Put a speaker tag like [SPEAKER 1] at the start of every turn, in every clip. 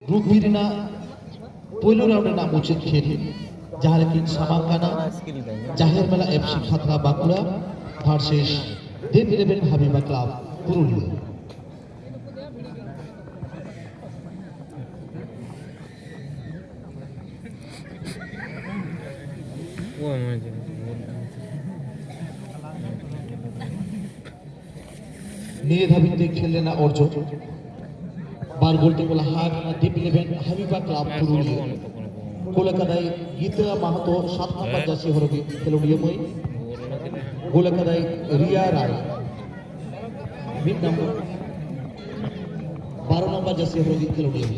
[SPEAKER 1] রুগবিরিনা পয়লো রাউন্ডে নাম উচিত খেল যাহারকিন সামাকানা জাহের মেলা এফসি খাতড়া বাঁকুড়া ভার্সেস দেব ইলেভেন হাবিবা ক্লাব পুরুলিয়া। নিয়ে ধাবিতে খেললেন না অর্জন বার বলতে বলা হার দেব ইলেভেন হাবিবা ক্লাব পুরুলিয়া। কলকাতায় গীতা মাহাতো 7 নম্বর জার্সি হরবি খেলোয়াড় মই কলকাতায় রিয়া রায় 20 নম্বর 12 নম্বর জার্সি হরবি খেলোয়াড়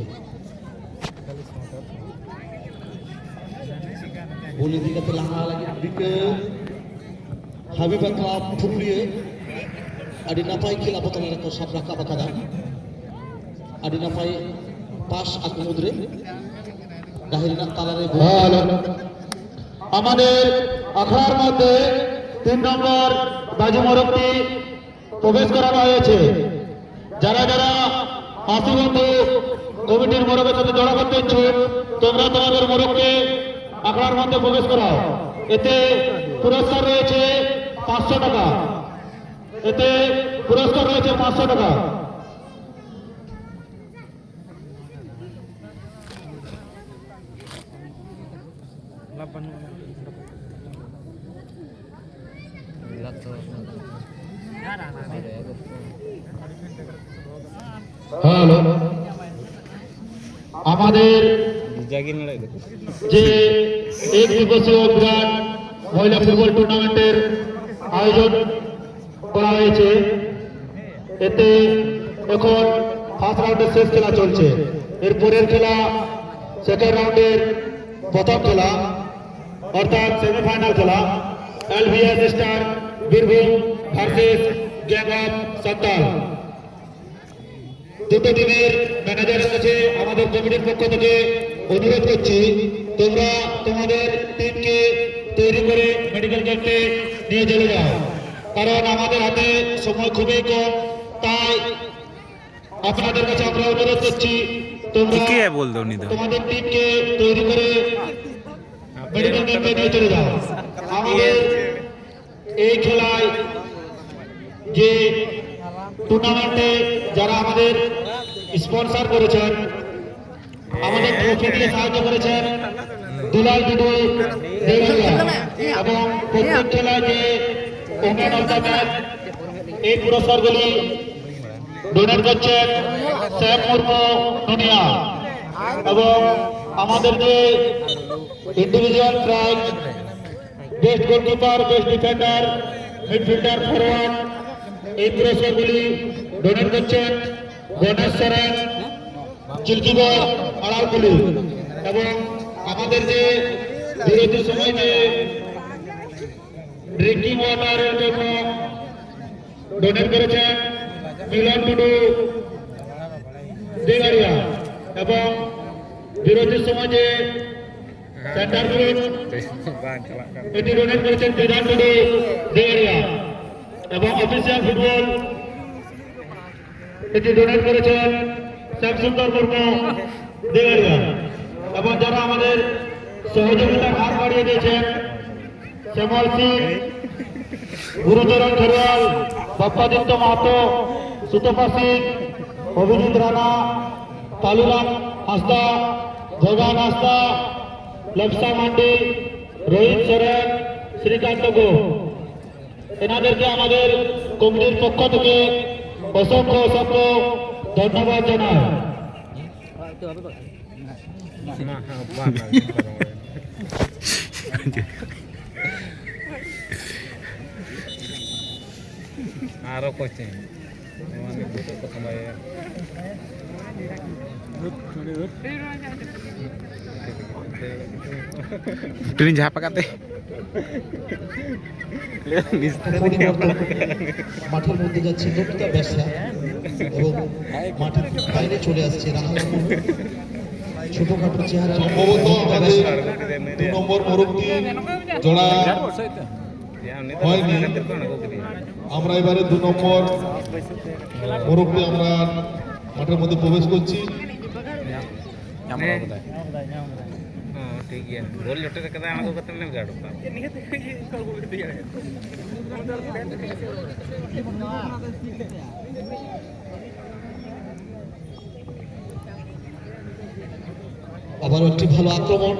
[SPEAKER 1] बोली दिखा तो लहा लगी दिखे हाबिबा क्लाब पुरुलिया अड़ी नापाई खेला बोतल रखो सब रखा बकादा अड़ी नापाई पास आके मुद्रे दाहिना तालारे
[SPEAKER 2] ভালো আমাদের আখড়ার মধ্যে 3 নম্বর বাজি মোরগটি প্রবেশ করানো হয়েছে। যারা যারা আসিবন্ধু কমিটির মোরগের সাথে জড়া করতে ইচ্ছুক তোমরা তোমাদের মোরগকে আখড়ার মধ্যে প্রবেশ করাও। এতে পুরস্কার রয়েছে 500 টাকা। এতে পুরস্কার রয়েছে 500 টাকা। হ্যালো আমাদের যে এক দিবসীয় বিরাট মহিলা ফুটবল টুর্নামেন্টের আয়োজন করা হয়েছে এতে এখন ফার্স্ট রাউন্ডের শেষ খেলা চলছে। এরপরের খেলা সেকেন্ড রাউন্ডের প্রথম খেলা অর্থাৎ সেমিফাইনাল খেলা LVS star Birbhum versus gang of Santal. দুটো টিমের ম্যানেজারের কাছে আমাদের কমিটির পক্ষ থেকে অনুরোধ করছি তোমরা তোমাদের টিমকে তৈরি করে মেডিকেল ক্যাম্পে নিয়ে চলে যাও, কারণ আমাদের হাতে সময় খুবই কম। তাই আপনাদের কাছে আমরা অনুরোধ করছি তোমরা তোমাদের টিমকে তৈরি করে মেডিকেল ক্যাম্পে নিয়ে চলে যাও। আমাদের এই খেলায় যে টুর্নামেন্টে যারা আমাদের স্পন্সর করেছেন আমাদের ট্রফি দিয়ে সাহায্য করেছেন দুলাল দুদুই দেওয়ালিয়া এবং প্রত্যেক খেলায় যে ওমেন অফ দ্য ম্যাচ এই পুরস্কারগুলি ডোনেট করছেন শ্যাম মুর্মু দুনিয়া এবং আমাদের যে individual prize best goalkeeper best defender midfielder forward এই পুরস্কারগুলি ডোনেট করছেন গণেশ সরেন চিলকিবর আড়ালগুলি এবং আমাদের যে বিরতির সময় যে ড্রিঙ্কিং ওয়াটারের জন্য ডোনেট করেছেন মিলন টুডু দেগারিয়া এবং বিরতির সময় যে সেন্টার ফ্রুট এটি ডোনেট করেছেন বিধান টুডু দেগারিয়া এবং অফিসিয়াল ফুটবল এটি ডোনেট করেছেন শ্যামসুন্দর মুর্মু দেগারিয়া এবং যারা আমাদের সহযোগিতার হাত বাড়িয়ে দিয়েছেন শ্যামল সিং গুরুচরণ খেরওয়াল বাপ্পাদিত্য মাহাতো সুতপা সিং অভিজিৎ রানা কালুরাম হাসদা ভোগান হাসদা লবসা মান্ডি রোহিত সোরেন শ্রীকান্ত গো এনাদেরকে আমাদের কমিটির পক্ষ থেকে অসংখ্য অসংখ্য ধন্যবাদ জানাই।
[SPEAKER 3] আরো কোচিং ট্রেন ঝাপা কাতে
[SPEAKER 1] মাঠের মধ্যে যাচ্ছে দত্তা ব্যবসা এবং মাঠের বাইরে চলে আসছে ছোটখাটো চেহারা
[SPEAKER 2] দু নম্বর মোরগটি জোড়া হয়নি। আমরা এবারে 2 নম্বর মোরগটি আমরা মাঠের মধ্যে প্রবেশ করছি।
[SPEAKER 3] Nyam ro kada. Oh, ठीक है. गोल लटे से kada anak ko katne ne gaado.
[SPEAKER 1] আবারও একটি ভালো আক্রমণ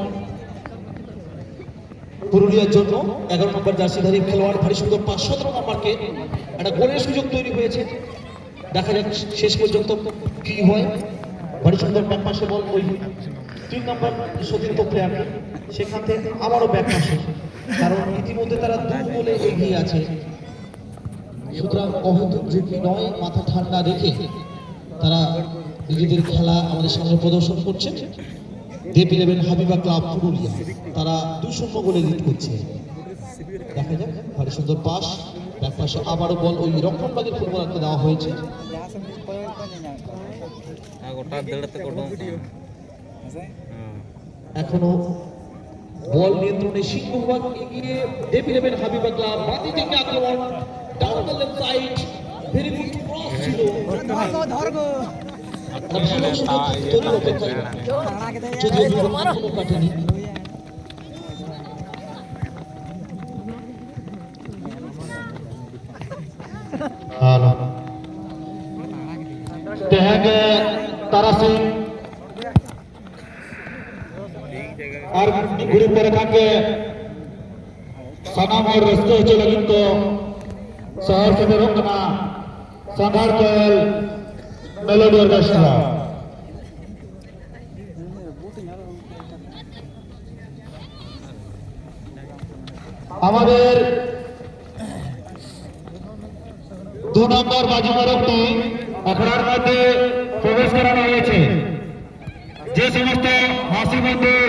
[SPEAKER 1] পুরুলিয়ার জন্য 11 নম্বর জার্সিধারী খেলোয়াড় ভারী সুন্দর 17 নম্বরকে একটা গোলের সুযোগ তৈরি হয়েছে। দেখা যাক শেষ পর্যন্ত কি হয়। ভারী সুন্দর ব্যাক পাশে বল ওই 3 নম্বর সতীর্থ প্লেয়ারকে, সেখান থেকে আবারও ব্যাক পাশে, কারণ ইতিমধ্যে তারা 2 গোলে এগিয়ে আছে। সুতরাং অহেতুক ঝুঁকি নয়, মাথা ঠান্ডা রেখে তারা নিজেদের খেলা আমাদের সামনে প্রদর্শন করছে। দেব ইলেভেন হাবিবা ক্লাব পুরুলিয়া তারা 2-0 গোলে লিড করছে। দেখা যাক, ভারী সুন্দর পাস, ব্যাক পাশে আবারও বল ওই রক্ষণভাগের ফুটবলারকে দেওয়া হয়েছে।
[SPEAKER 3] গোটা দেড়তে কোটো
[SPEAKER 1] এখনো বল নিয়ন্ত্রণে সিংহভাগ এগিয়ে দেব ইলেভেন হাবিবা ক্লাব। বাদি থেকে আক্রমণ, down the left side, very good cross ছিল। একটা ভালো সুযোগ তৈরির অপেক্ষায়, যদিও বিপদ কোনো কাটেনি।
[SPEAKER 2] हेलो तेहगे तारा सिंह और गुड़ी पर खाके सनाम और रस्ते चले तो शहर से रोकना संघार खेल मेलोडी ऑर्केस्ट्रा আমাদের 2 নম্বর বাজিমারকটি আখড়ার মধ্যে প্রবেশ করানো হয়েছে। যে সমস্ত হাসি মন্দির